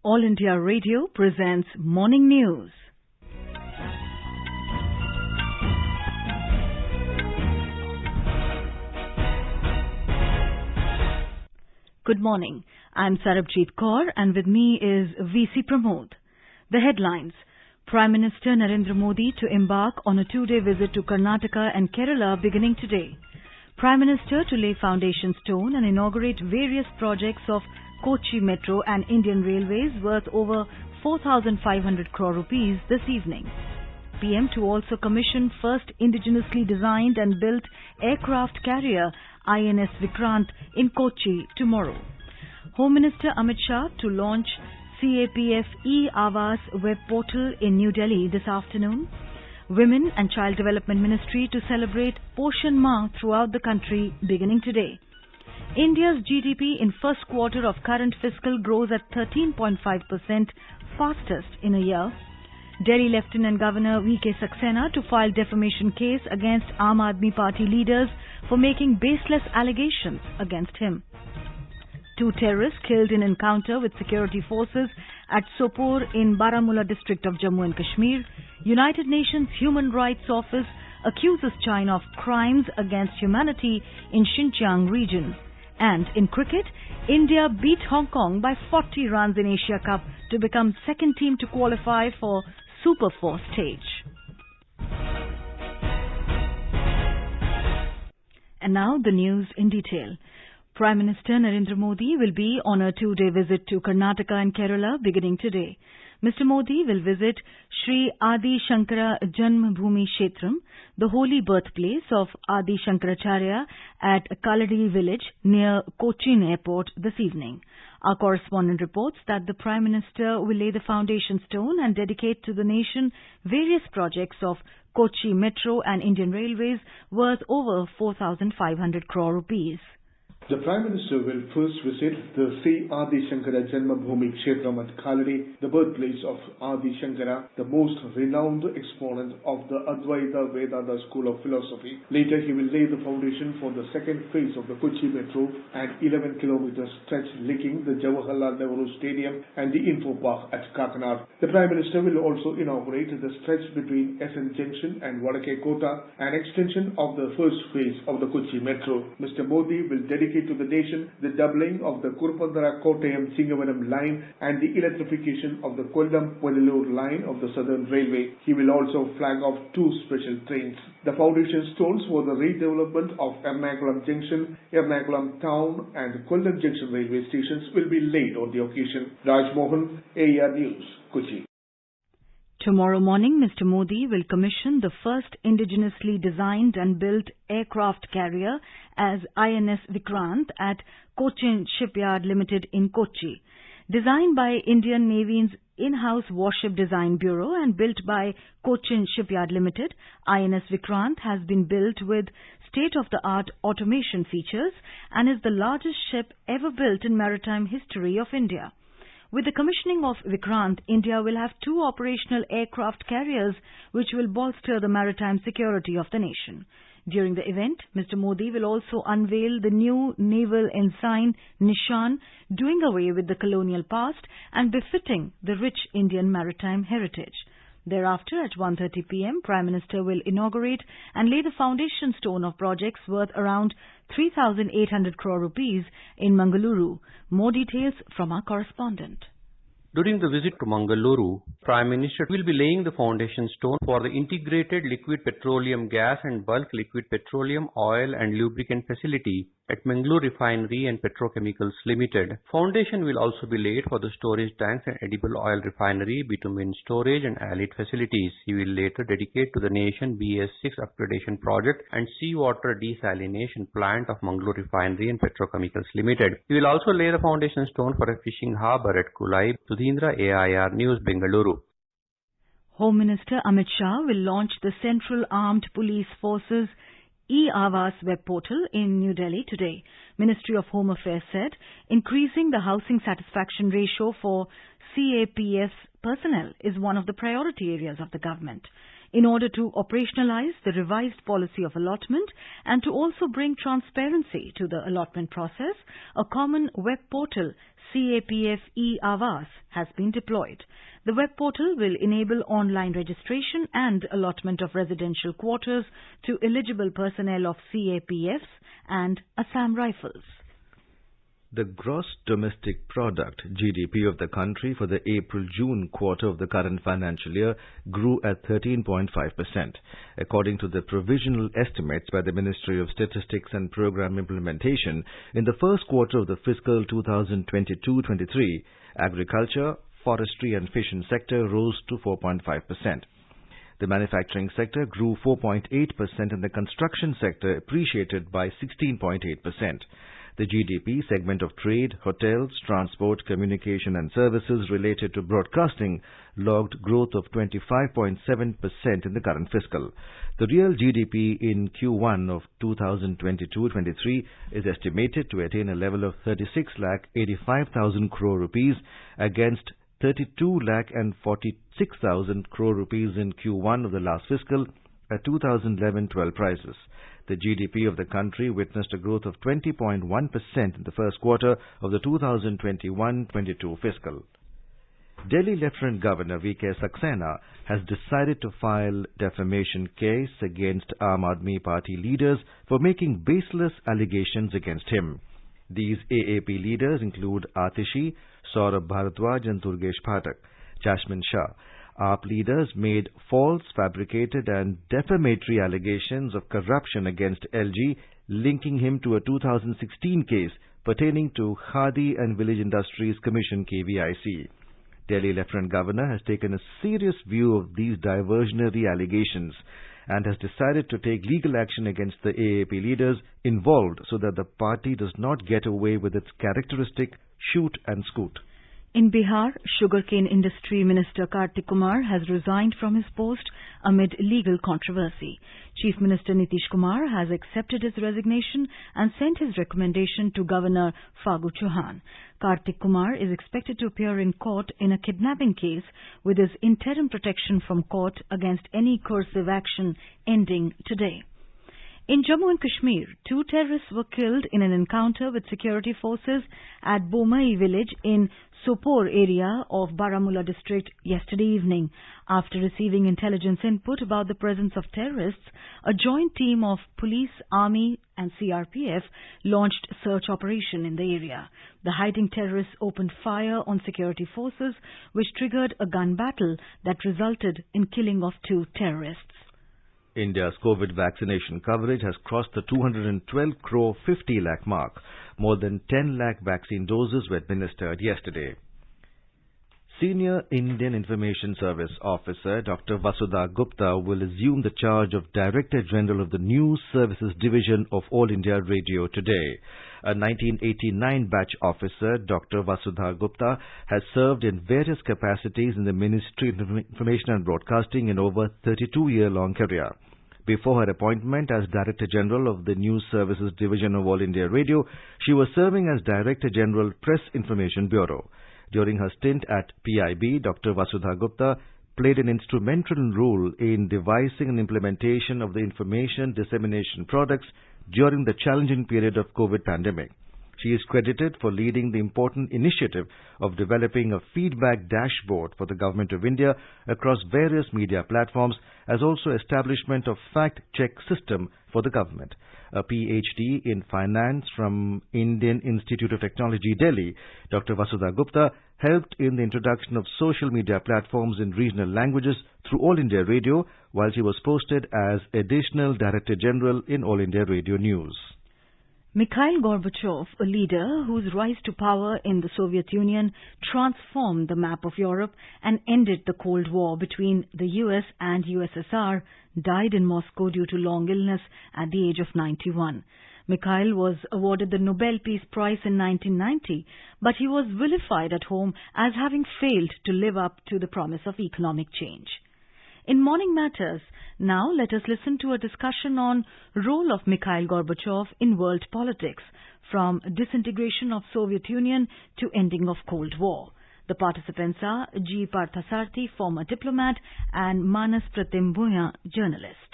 All India Radio presents Morning News. Good morning. I'm Sarabjit Kaur and with me is VC Pramod. The headlines. Prime Minister Narendra Modi to embark on a 2-day visit to Karnataka and Kerala beginning today. Prime Minister to lay foundation stone and inaugurate various projects of Kochi Metro and Indian Railways worth over 4,500 crore rupees this evening. PM to also commission first indigenously designed and built aircraft carrier INS Vikrant in Kochi tomorrow. Home Minister Amit Shah to launch CAPF e-Awas web portal in New Delhi this afternoon. Women and Child Development Ministry to celebrate Poshan Ma throughout the country beginning today. India's GDP in first quarter of current fiscal grows at 13.5%, fastest in a year. Delhi Lieutenant Governor V.K. Saxena to file defamation case against Aam Aadmi Party leaders for making baseless allegations against him. 2 terrorists killed in encounter with security forces at Sopore in Baramulla district of Jammu and Kashmir. United Nations Human Rights Office accuses China of crimes against humanity in Xinjiang region. And in cricket, India beat Hong Kong by 40 runs in Asia Cup to become second team to qualify for Super 4 stage. And now the news in detail. Prime Minister Narendra Modi will be on a 2-day visit to Karnataka and Kerala beginning today. Mr. Modi will visit Sri Adi Shankara Janmabhoomi Kshetram, the holy birthplace of Adi Shankaracharya at Kaladi village near Cochin Airport this evening. Our correspondent reports that the Prime Minister will lay the foundation stone and dedicate to the nation various projects of Kochi Metro and Indian Railways worth over 4,500 crore rupees. The Prime Minister will first visit the Sri Adi Shankara Janmabhoomi Kshetram at Kaladi, the birthplace of Adi Shankara, the most renowned exponent of the Advaita Vedanta school of philosophy. Later, he will lay the foundation for the second phase of the Kochi Metro and 11-kilometer stretch linking the Jawaharlal Nehru Stadium and the Info Park at Kakinada. The Prime Minister will also inaugurate the stretch between SN Junction and Vadake Kota, an extension of the first phase of the Kochi Metro. Mr. Modi will dedicate to the nation the doubling of the Kurupandara Kottayam Singavaram line and the electrification of the Kollam Punnallur line of the Southern Railway. He will also flag off 2 special trains. The foundation stones for the redevelopment of Ernakulam Junction, Ernakulam Town and Kollam Junction railway stations will be laid on the occasion. Raj Mohan, AER News, Kochi. Tomorrow morning, Mr. Modi will commission the first indigenously designed and built aircraft carrier as INS Vikrant at Cochin Shipyard Limited in Kochi. Designed by Indian Navy's in-house warship design bureau and built by Cochin Shipyard Limited, INS Vikrant has been built with state-of-the-art automation features and is the largest ship ever built in maritime history of India. With the commissioning of Vikrant, India will have 2 operational aircraft carriers which will bolster the maritime security of the nation. During the event, Mr. Modi will also unveil the new naval ensign Nishan, doing away with the colonial past and befitting the rich Indian maritime heritage. Thereafter, at 1:30 p.m., Prime Minister will inaugurate and lay the foundation stone of projects worth around 3,800 crore rupees in Mangaluru. More details from our correspondent. During the visit to Mangaluru, Prime Minister will be laying the foundation stone for the integrated liquid petroleum gas and bulk liquid petroleum oil and lubricant facility at Mangaluru Refinery and Petrochemicals Limited. Foundation will also be laid for the storage tanks and edible oil refinery, bitumen storage and allied facilities. He will later dedicate to the nation BS6 upgradation project and seawater desalination plant of Mangaluru Refinery and Petrochemicals Limited. He will also lay the foundation stone for a fishing harbour at Kulai. Sudhindra, AIR News, Bengaluru. Home Minister Amit Shah will launch the Central Armed Police Forces e-Awas web portal in New Delhi today. Ministry of Home Affairs said increasing the housing satisfaction ratio for CAPF personnel is one of the priority areas of the government. in order to operationalize the revised policy of allotment and to also bring transparency to the allotment process, a common web portal, CAPF e-Awas, has been deployed. The web portal will enable online registration and allotment of residential quarters to eligible personnel of CAPFs and Assam Rifles. The gross domestic product, GDP, of the country for the April-June quarter of the current financial year grew at 13.5%. According to the provisional estimates by the Ministry of Statistics and Program Implementation, in the first quarter of the fiscal 2022-23, agriculture, forestry and fishing sector rose to 4.5%. The manufacturing sector grew 4.8% and the construction sector appreciated by 16.8%. The GDP segment of trade, hotels, transport, communication and services related to broadcasting logged growth of 25.7% in the current fiscal. The real GDP in Q1 of 2022-23 is estimated to attain a level of 36,85,000 crore rupees against 32,46,000 crore rupees in Q1 of the last fiscal at 2011-12 prices. The GDP of the country witnessed a growth of 20.1% in the first quarter of the 2021-22 fiscal. Delhi Lieutenant Governor V.K. Saxena has decided to file defamation case against Aam Aadmi Party leaders for making baseless allegations against him. These AAP leaders include Atishi, Saurabh Bharadwaj and Durgesh Phatak. Jasmine Shah. AAP leaders made false, fabricated and defamatory allegations of corruption against LG, linking him to a 2016 case pertaining to Khadi and Village Industries Commission KVIC. Delhi Lieutenant Governor has taken a serious view of these diversionary allegations and has decided to take legal action against the AAP leaders involved so that the party does not get away with its characteristic shoot and scoot. In Bihar, Sugarcane Industry Minister Kartik Kumar has resigned from his post amid legal controversy. Chief Minister Nitish Kumar has accepted his resignation and sent his recommendation to Governor Fagu Chauhan. Kartik Kumar is expected to appear in court in a kidnapping case with his interim protection from court against any coercive action ending today. In Jammu and Kashmir, 2 terrorists were killed in an encounter with security forces at Bomai village in Sopore area of Baramulla district yesterday evening. After receiving intelligence input about the presence of terrorists, a joint team of police, army and CRPF launched a search operation in the area. The hiding terrorists opened fire on security forces, which triggered a gun battle that resulted in killing of 2 terrorists. India's COVID vaccination coverage has crossed the 212 crore 50 lakh mark. More than 10 lakh vaccine doses were administered yesterday. Senior Indian Information Service Officer Dr. Vasudha Gupta will assume the charge of Director General of the News Services Division of All India Radio today. A 1989 batch officer, Dr. Vasudha Gupta, has served in various capacities in the Ministry of Information and Broadcasting in over 32-year-long career. Before her appointment as Director General of the News Services Division of All India Radio, she was serving as Director General Press Information Bureau. During her stint at PIB, Dr. Vasudha Gupta played an instrumental role in devising and implementation of the information dissemination products during the challenging period of COVID pandemic. She is credited for leading the important initiative of developing a feedback dashboard for the Government of India across various media platforms, as also establishment of fact-check system for the government. A PhD in finance from Indian Institute of Technology, Delhi, Dr. Vasudha Gupta helped in the introduction of social media platforms in regional languages through All India Radio, while she was posted as Additional Director General in All India Radio News. Mikhail Gorbachev, a leader whose rise to power in the Soviet Union transformed the map of Europe and ended the Cold War between the US and USSR, died in Moscow due to long illness at the age of 91. Mikhail was awarded the Nobel Peace Prize in 1990, but he was vilified at home as having failed to live up to the promise of economic change. In Morning Matters, now let us listen to a discussion on role of Mikhail Gorbachev in world politics, from disintegration of Soviet Union to ending of Cold War. The The participants are G. Parthasarthi, former diplomat, and Manas Pratim Bhuya, journalist.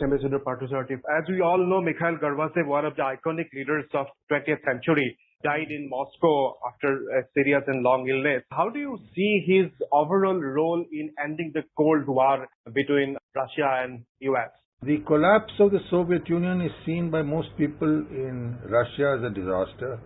Ambassador Parthasarthi, as we all know, Mikhail Gorbachev, one of the iconic leaders of 20th century, died in Moscow after a serious and long illness. How do you see his overall role in ending the Cold War between Russia and US? The collapse of the Soviet Union is seen by most people in Russia as a disaster,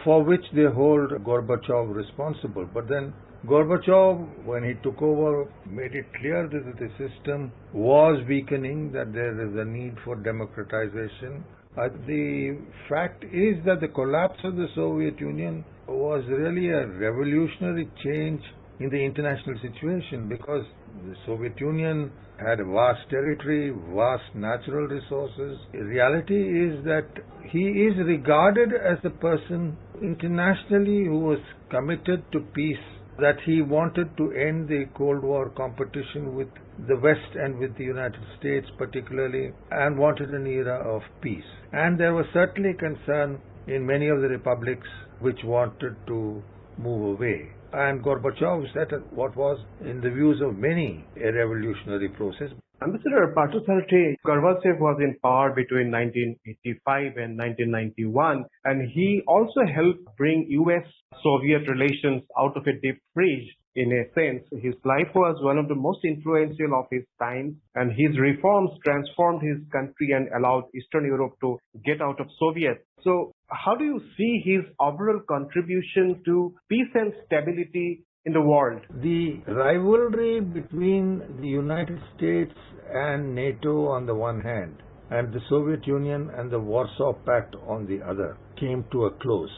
for which they hold Gorbachev responsible. But then Gorbachev, when he took over, made it clear that the system was weakening, that there is a need for democratization. The fact is that the collapse of the Soviet Union was really a revolutionary change in the international situation, because the Soviet Union had a vast territory, vast natural resources. The reality is that he is regarded as a person internationally who was committed to peace, that he wanted to end the Cold War competition with the West and with the United States particularly, and wanted an era of peace. And there was certainly concern in many of the republics which wanted to move away. And Gorbachev set what was, in the views of many, a revolutionary process. Ambassador Parthasarthi, Gorbachev was in power between 1985 and 1991, and he also helped bring US-Soviet relations out of a deep freeze. In a sense, his life was one of the most influential of his time, and his reforms transformed his country and allowed Eastern Europe to get out of Soviet. So, how do you see his overall contribution to peace and stability in the world? The rivalry between the United States and NATO on the one hand, and the Soviet Union and the Warsaw Pact on the other, came to a close.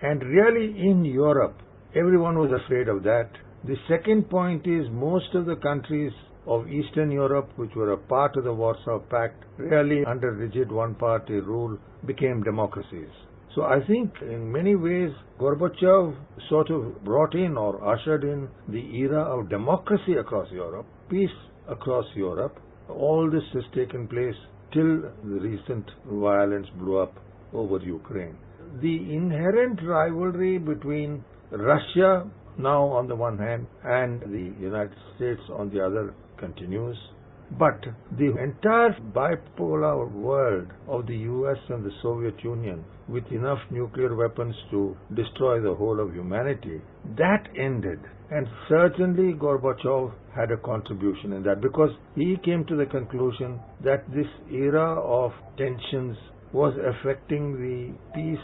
And really in Europe, everyone was afraid of that. The second point is most of the countries of Eastern Europe, which were a part of the Warsaw Pact, really under rigid one-party rule, became democracies. So I think in many ways Gorbachev sort of brought in or ushered in the era of democracy across Europe, peace across Europe. All this has taken place till the recent violence blew up over Ukraine. The inherent rivalry between Russia now on the one hand and the United States on the other continues. But the entire bipolar world of the US and the Soviet Union, with enough nuclear weapons to destroy the whole of humanity, that ended. And certainly Gorbachev had a contribution in that, because he came to the conclusion that this era of tensions was affecting the peace,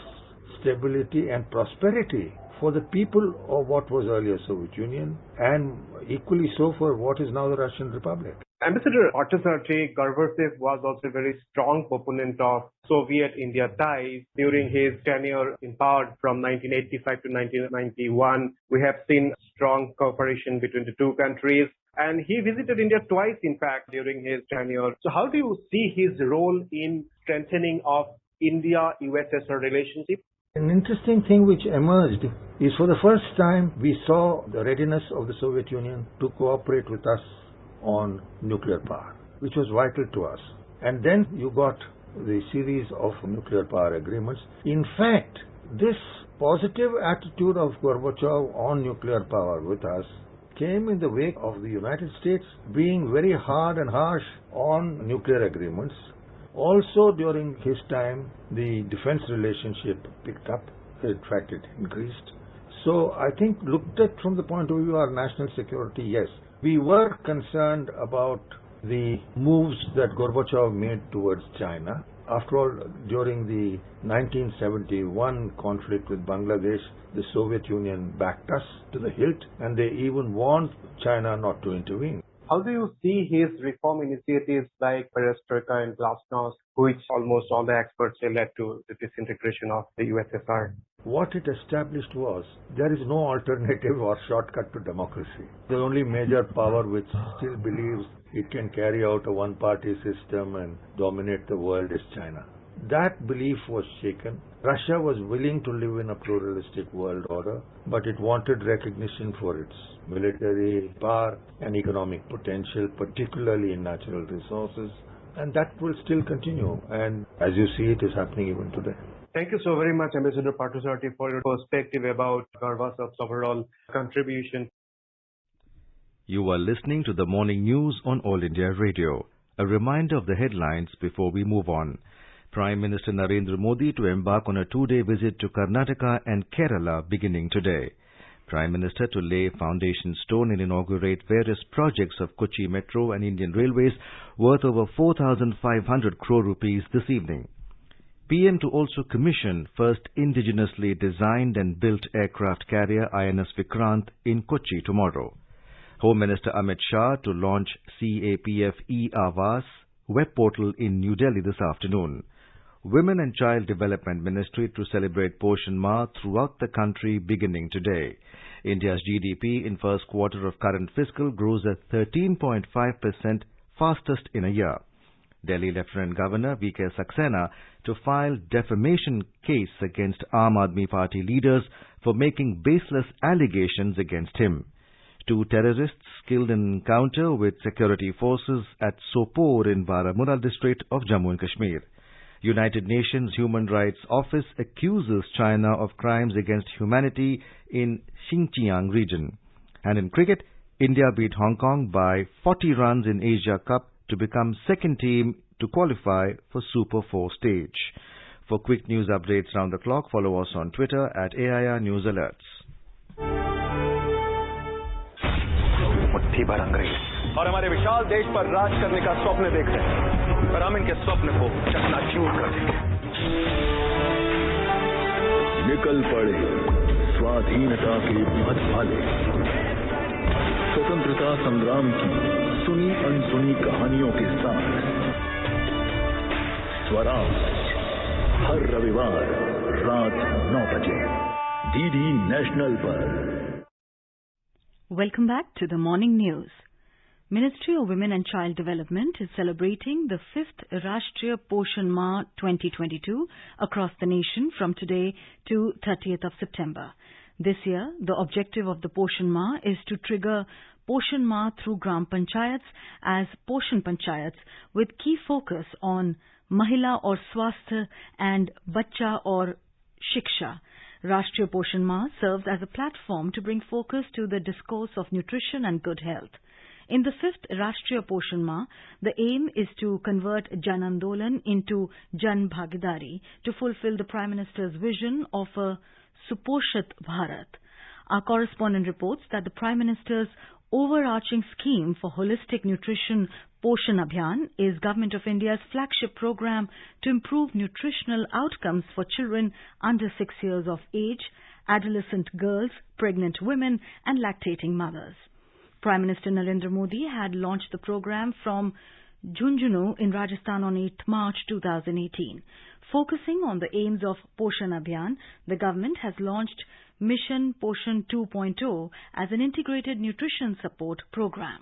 stability and prosperity for the people of what was earlier Soviet Union, and equally so for what is now the Russian Republic. Ambassador Parthasarthi, Gorbachev was also a very strong proponent of Soviet-India ties during his tenure in power from 1985 to 1991. We have seen strong cooperation between the two countries, and he visited India twice, in fact, during his tenure. So how do you see his role in strengthening of India-USSR relationship? An interesting thing which emerged is, for the first time we saw the readiness of the Soviet Union to cooperate with us on nuclear power, which was vital to us. And then you got the series of nuclear power agreements. In fact, this positive attitude of Gorbachev on nuclear power with us came in the wake of the United States being very hard and harsh on nuclear agreements. Also during his time, the defense relationship picked up. In fact, it increased. So I think, looked at from the point of view of our national security, yes, we were concerned about the moves that Gorbachev made towards China. After all, during the 1971 conflict with Bangladesh, the Soviet Union backed us to the hilt, and they even warned China not to intervene. How do you see his reform initiatives like Perestroika and Glasnost, which almost all the experts say led to the disintegration of the USSR? What it established was there is no alternative or shortcut to democracy. The only major power which still believes it can carry out a one-party system and dominate the world is China. That belief was shaken. Russia was willing to live in a pluralistic world order, but it wanted recognition for its military power and economic potential, particularly in natural resources, and that will still continue. And as you see, it is happening even today. Thank you so very much, Ambassador Parthasarathy, for your perspective about Gorbachev overall contribution. You are listening to the morning news on All India Radio. A reminder of the headlines before we move on. Prime Minister Narendra Modi to embark on a 2-day visit to Karnataka and Kerala beginning today. Prime Minister to lay foundation stone and inaugurate various projects of Kochi Metro and Indian Railways worth over 4,500 crore rupees this evening. PM to also commission first indigenously designed and built aircraft carrier INS Vikrant in Kochi tomorrow. Home Minister Amit Shah to launch CAPF e-Awas web portal in New Delhi this afternoon. Women and Child Development Ministry to celebrate Poshan Ma throughout the country beginning today. India's GDP in first quarter of current fiscal grows at 13.5%, fastest in a year. Delhi Lieutenant Governor V.K. Saxena to file defamation case against Aam Aadmi Party leaders for making baseless allegations against him. 2 terrorists killed in encounter with security forces at Sopore in Baramulla district of Jammu and Kashmir. United Nations Human Rights Office accuses China of crimes against humanity in Xinjiang region. And in cricket, India beat Hong Kong by 40 runs in Asia Cup to become second team to qualify for Super 4 stage. For quick news updates round the clock, follow us on Twitter at AIR News Alerts. मुट्ठी भर अंग्रेज और हमारे विशाल देश पर राज करने का स्वप्न देख रहे हैं, पर हम इनके स्वप्न को चकनाचूर कर देंगे। निकल पड़े स्वाधीनता के पथ भाले, स्वतंत्रता संग्राम की सुनी अनसुनी कहानियों के साथ स्वराज हर रविवार रात 9 बजे DD नेशनल पर। Welcome back to the morning news. Ministry of Women and Child Development is celebrating the 5th Rashtriya Poshan Ma 2022 across the nation from today to 30th of September. This year, the objective of the Poshan Ma is to trigger Poshan Ma through Gram Panchayats as Poshan Panchayats with key focus on Mahila or Swasthya and Bachcha or Shiksha. Rashtriya Poshan Ma serves as a platform to bring focus to the discourse of nutrition and good health. In the 5th Rashtriya Poshan Ma, the aim is to convert Jan Andolan into Jan Bhagidari to fulfill the Prime Minister's vision of a Suposhit Bharat. Our correspondent reports that the Prime Minister's overarching scheme for holistic nutrition Poshan Abhiyan is Government of India's flagship program to improve nutritional outcomes for children under 6 years of age, adolescent girls, pregnant women and lactating mothers. Prime Minister Narendra Modi had launched the program from Jhunjhunu in Rajasthan on 8th March 2018. Focusing on the aims of Poshan Abhiyan, the government has launched Mission Poshan 2.0 as an integrated nutrition support program.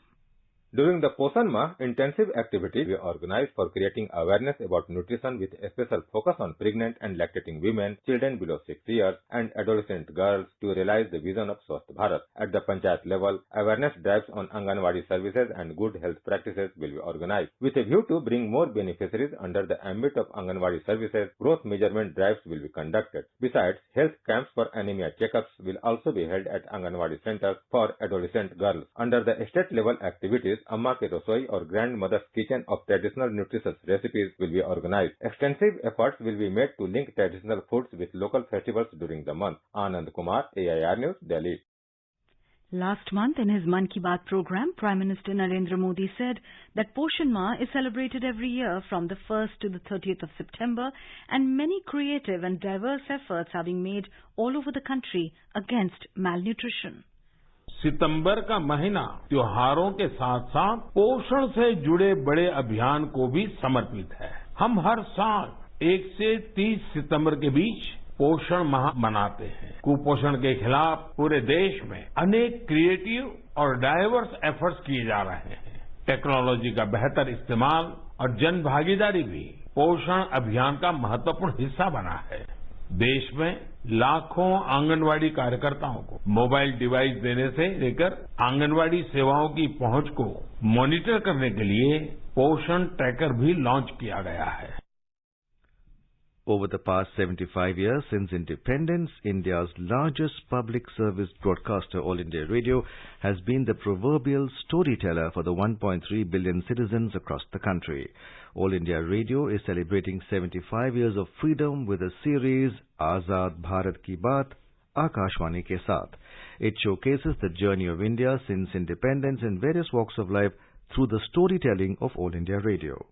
During the Poshan Ma intensive activity, we organized for creating awareness about nutrition with a special focus on pregnant and lactating women, children below 6 years, and adolescent girls to realize the vision of Swasth Bharat. At the Panchayat level, awareness drives on Anganwadi services and good health practices will be organized. With a view to bring more beneficiaries under the ambit of Anganwadi services, growth measurement drives will be conducted. Besides, health camps for anemia checkups will also be held at Anganwadi centers for adolescent girls. Under the state level activities, Amma Ke Rasoi or Grandmother's Kitchen of traditional nutritious recipes will be organized. Extensive efforts will be made to link traditional foods with local festivals during the month. Anand Kumar, AIR News, Delhi. Last month in his Mann Ki Baat program, Prime Minister Narendra Modi said that Poshan Ma is celebrated every year from the 1st to the 30th of September and many creative and diverse efforts are being made all over the country against malnutrition. सितंबर का महीना त्योहारों के साथ साथ पोषण से जुड़े बड़े अभियान को भी समर्पित है। हम हर साल 1 से 30 सितंबर के बीच पोषण माह मनाते हैं। कुपोषण के खिलाफ पूरे देश में अनेक क्रिएटिव और डाइवर्स एफर्ट्स किए जा रहे हैं। टेक्नोलॉजी का बेहतर इस्तेमाल और जन भागीदारी भी पोषण अभियान का महत्वपूर्ण हिस्सा बना है। देश में लाखों आंगनवाड़ी कार्यकर्ताओं को मोबाइल डिवाइस देने से लेकर आंगनवाड़ी सेवाओं की पहुंच को मॉनिटर करने के लिए पोषण ट्रैकर भी लॉन्च किया गया है। Over the past 75 years since independence, India's largest public service broadcaster, All India Radio, has been the proverbial storyteller for the 1.3 billion citizens across the country. All India Radio is celebrating 75 years of freedom with a series, Azad Bharat Ki Baat, Akashvani Ke Saath. It showcases the journey of India since independence in various walks of life through the storytelling of All India Radio.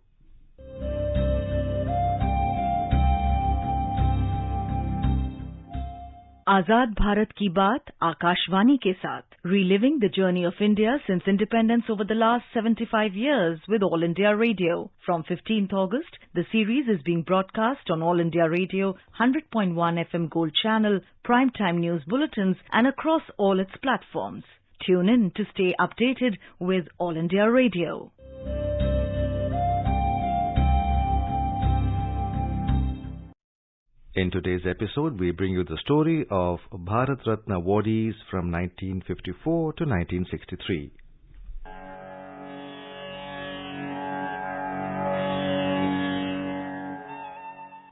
Azad Bharat Ki Baat, Akashvani Ke Saath, reliving the journey of India since independence over the last 75 years with All India Radio. From 15th August, the series is being broadcast on All India Radio, 100.1 FM Gold Channel, primetime news bulletins and across all its platforms. Tune in to stay updated with All India Radio. In today's episode, we bring you the story of Bharat Ratna awardees from 1954 to 1963.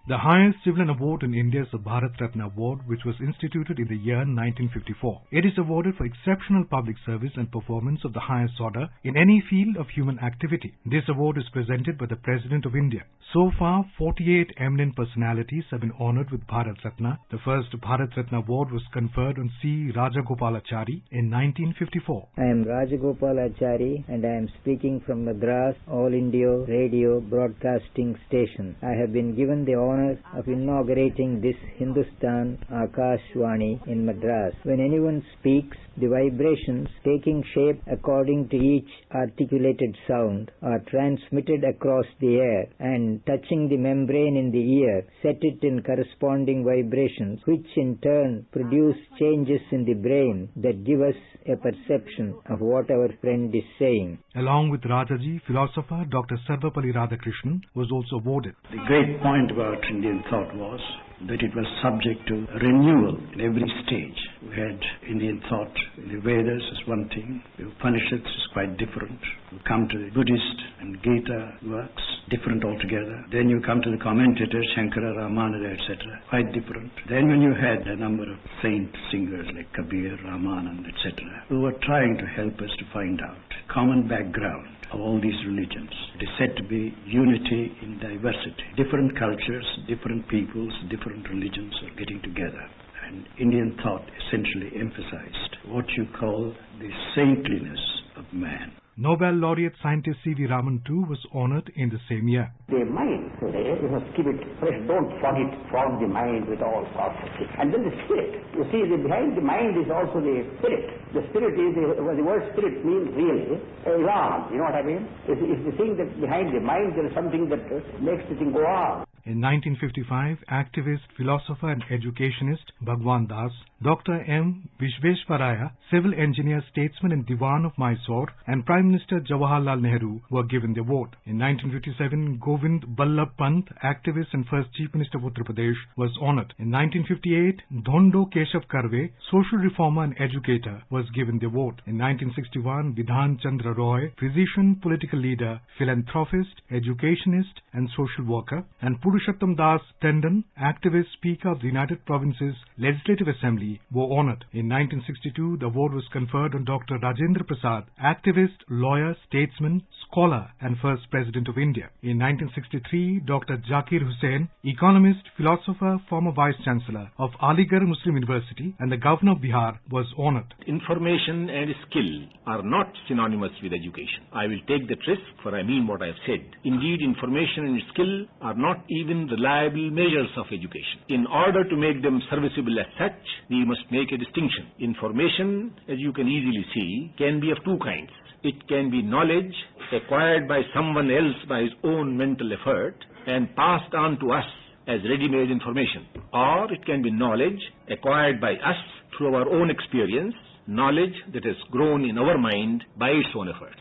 The highest civilian award in India is the Bharat Ratna Award, which was instituted in the year 1954. It is awarded for exceptional public service and performance of the highest order in any field of human activity. This award is presented by the President of India. So far, 48 eminent personalities have been honored with Bharat Ratna. The first Bharat Ratna Award was conferred on C. Rajagopalachari in 1954. I am Rajagopalachari and I am speaking from Madras All India Radio Broadcasting Station. I have been given the honor of inaugurating this Hindustan Akashvani in Madras. When anyone speaks, the vibrations taking shape according to each articulated sound are transmitted across the air and touching the membrane in the ear, set it in corresponding vibrations, which in turn produce changes in the brain that give us a perception of what our friend is saying. Along with Rajaji, philosopher Dr. Sarvapalli Radhakrishnan was also awarded. The great point about Indian thought was that it was subject to renewal in every stage. We had Indian thought in the Vedas is one thing, the Upanishads is quite different. You come to the Buddhist and Gita works, different altogether. Then you come to the commentators, Shankara, Ramananda, etc., quite different. Then when you had a number of saint singers like Kabir, Ramananda, etc., who were trying to help us to find out common background of all these religions. It is said to be unity in diversity. Different cultures, different peoples, different religions are getting together. And Indian thought essentially emphasized what you call the saintliness of man. Nobel laureate scientist C.V. Raman too was honored in the same year. The mind today, you must keep it fresh, don't forget the mind with all sorts of things. And then the spirit. You see, behind the mind is also the spirit. The spirit is, the word spirit means really elan, you know what I mean? It's the thing that behind the mind there is something that makes the thing go on. In 1955, activist, philosopher and educationist Bhagwan Das, Dr. M. Vishveshwaraya, civil engineer, statesman and Diwan of Mysore, and Prime Minister Jawaharlal Nehru were given the award. In 1957, Govind Ballabh Pant, activist and first Chief Minister of Uttar Pradesh, was honored. In 1958, Dhondo Keshav Karve, social reformer and educator, was given the award. In 1961, Vidhan Chandra Roy, physician, political leader, philanthropist, educationist and social worker, and Purushottam Das Tandon, activist, Speaker of the United Provinces Legislative Assembly, were honored. In 1962, the award was conferred on Dr. Rajendra Prasad, activist, lawyer, statesman, scholar and first President of India. In 1963, Dr. Zakir Hussain, economist, philosopher, former Vice Chancellor of Aligarh Muslim University and the Governor of Bihar, was honored. Information and skill are not synonymous with education. I will take that risk, for I mean what I have said. Indeed, information and skill are not even reliable measures of education. In order to make them serviceable as such, we must make a distinction. Information, as you can easily see, can be of two kinds. It can be knowledge acquired by someone else by his own mental effort and passed on to us as ready-made information. Or it can be knowledge acquired by us through our own experience, knowledge that has grown in our mind by its own efforts.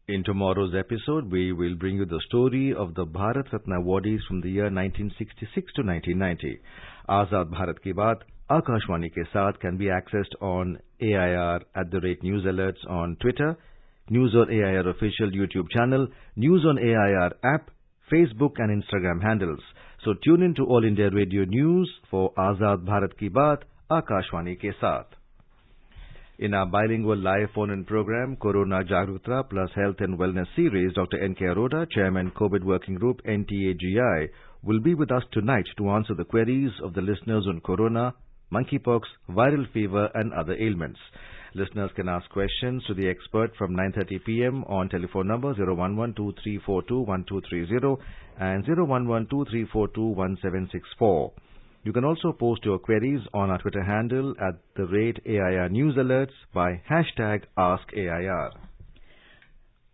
In tomorrow's episode, we will bring you the story of the Bharat Ratna awardees from the year 1966 to 1990. Azad Bharat Ki Baat, Akashvani Ke Saath can be accessed on AIR @News Alerts on Twitter, News on AIR official YouTube channel, News on AIR app, Facebook and Instagram handles. So tune in to All India Radio News for Azad Bharat Ki Baat, Akashwani ke saath. In our bilingual live phone-in program, Corona Jagruta plus Health and Wellness series, Dr. N.K. Arora, Chairman COVID Working Group NTAGI, will be with us tonight to answer the queries of the listeners on corona, monkeypox, viral fever and other ailments. Listeners can ask questions to the expert from 9:30 p.m. on telephone number 011-2342-1230 and 011-2342-1764. You can also post your queries on our Twitter handle at @AIR News Alerts by hashtag AskAIR.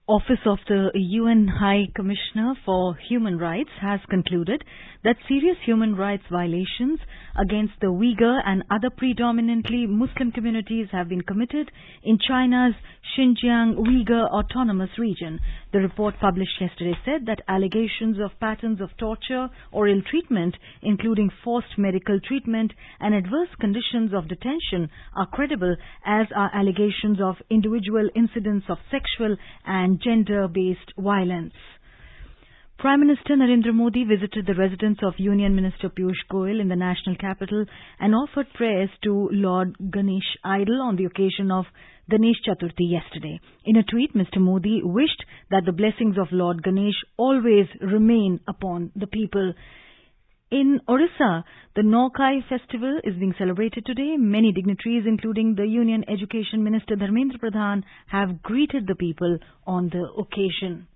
Office of the UN High Commissioner for Human Rights has concluded that serious human rights violations against the Uyghur and other predominantly Muslim communities have been committed in China's Xinjiang Uyghur Autonomous Region. The report published yesterday said that allegations of patterns of torture or ill treatment, including forced medical treatment and adverse conditions of detention, are credible, as are allegations of individual incidents of sexual and gender-based violence. Prime Minister Narendra Modi visited the residence of Union Minister Piyush Goyal in the national capital and offered prayers to Lord Ganesh idol on the occasion of Ganesh Chaturthi yesterday. In a tweet, Mr. Modi wished that the blessings of Lord Ganesh always remain upon the people. In Orissa, the Nokai festival is being celebrated today. Many dignitaries, including the Union Education Minister Dharmendra Pradhan, have greeted the people on the occasion.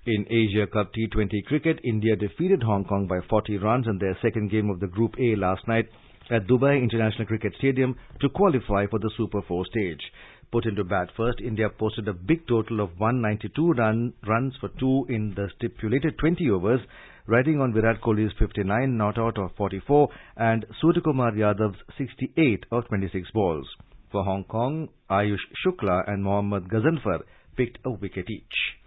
In Asia Cup T20 cricket, India defeated Hong Kong by 40 runs in their second game of the Group A last night at Dubai International Cricket Stadium to qualify for the Super 4 stage. Put into bat first, India posted a big total of 192 runs for 2 in the stipulated 20 overs, riding on Virat Kohli's 59 not out of 44 and Suryakumar Yadav's 68 of 26 balls. For Hong Kong, Ayush Shukla and Mohammad Ghazanfar picked a wicket each.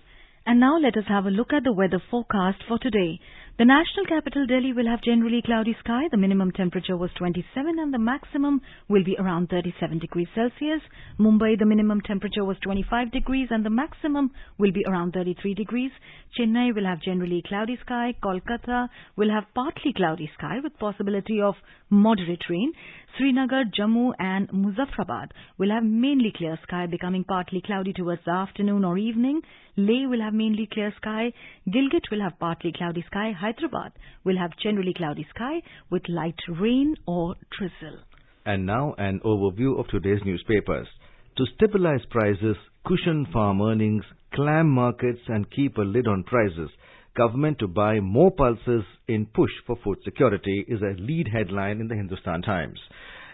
And now let us have a look at the weather forecast for today. The national capital Delhi will have generally cloudy sky. The minimum temperature was 27 and the maximum will be around 37 degrees Celsius. Mumbai, the minimum temperature was 25 degrees and the maximum will be around 33 degrees. Chennai will have generally cloudy sky. Kolkata will have partly cloudy sky with possibility of moderate rain. Srinagar, Jammu and Muzaffarabad will have mainly clear sky, becoming partly cloudy towards the afternoon or evening. Leh will have mainly clear sky. Gilgit will have partly cloudy sky. Hyderabad will have generally cloudy sky with light rain or drizzle. And now an overview of today's newspapers. To stabilize prices, cushion farm earnings, clam markets and keep a lid on prices, government to buy more pulses in push for food security is a lead headline in the Hindustan Times.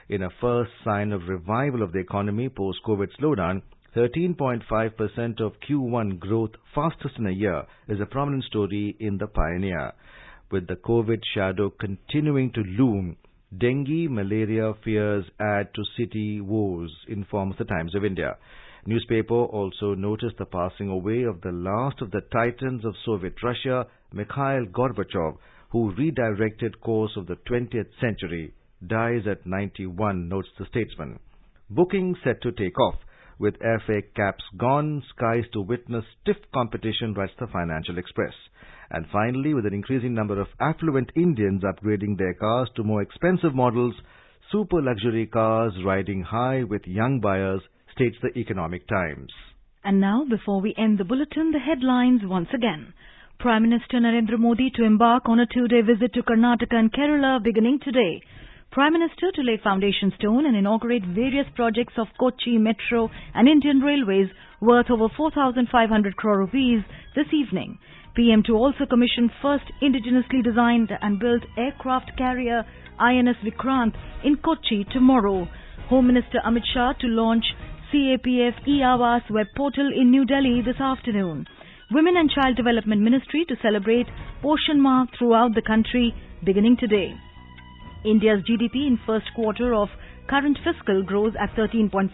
In a first sign of revival of the economy post-COVID slowdown, 13.5% of Q1 growth, fastest in a year, is a prominent story in the Pioneer. With the COVID shadow continuing to loom, dengue, malaria fears add to city woes, informs the Times of India. Newspaper also noticed the passing away of the last of the titans of Soviet Russia, Mikhail Gorbachev, who redirected course of the 20th century, dies at 91, notes the Statesman. Booking set to take off. With airfare caps gone, skies to witness stiff competition, writes the Financial Express. And finally, with an increasing number of affluent Indians upgrading their cars to more expensive models, super luxury cars riding high with young buyers, states the Economic Times. And now, before we end the bulletin, the headlines once again. Prime Minister Narendra Modi to embark on a 2-day visit to Karnataka and Kerala beginning today. Prime Minister to lay foundation stone and inaugurate various projects of Kochi Metro and Indian Railways worth over 4,500 crore rupees this evening. PM to also commission first indigenously designed and built aircraft carrier INS Vikrant in Kochi tomorrow. Home Minister Amit Shah to launch CAPF e-Awas web portal in New Delhi this afternoon. Women and Child Development Ministry to celebrate Poshan Maah throughout the country beginning today. India's GDP in first quarter of current fiscal grows at 13.5%,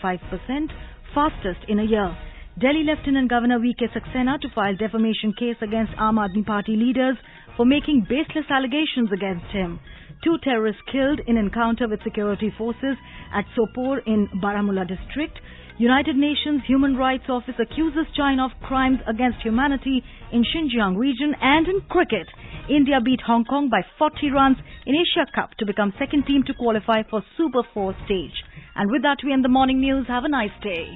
fastest in a year. Delhi Lieutenant Governor V.K. Saxena to file defamation case against Aam Aadmi Party leaders for making baseless allegations against him. 2 terrorists killed in encounter with security forces at Sopore in Baramulla district. United Nations Human Rights Office accuses China of crimes against humanity in Xinjiang region. And in cricket, India beat Hong Kong by 40 runs in Asia Cup to become second team to qualify for Super 4 stage. And with that, we end the morning news. Have a nice day.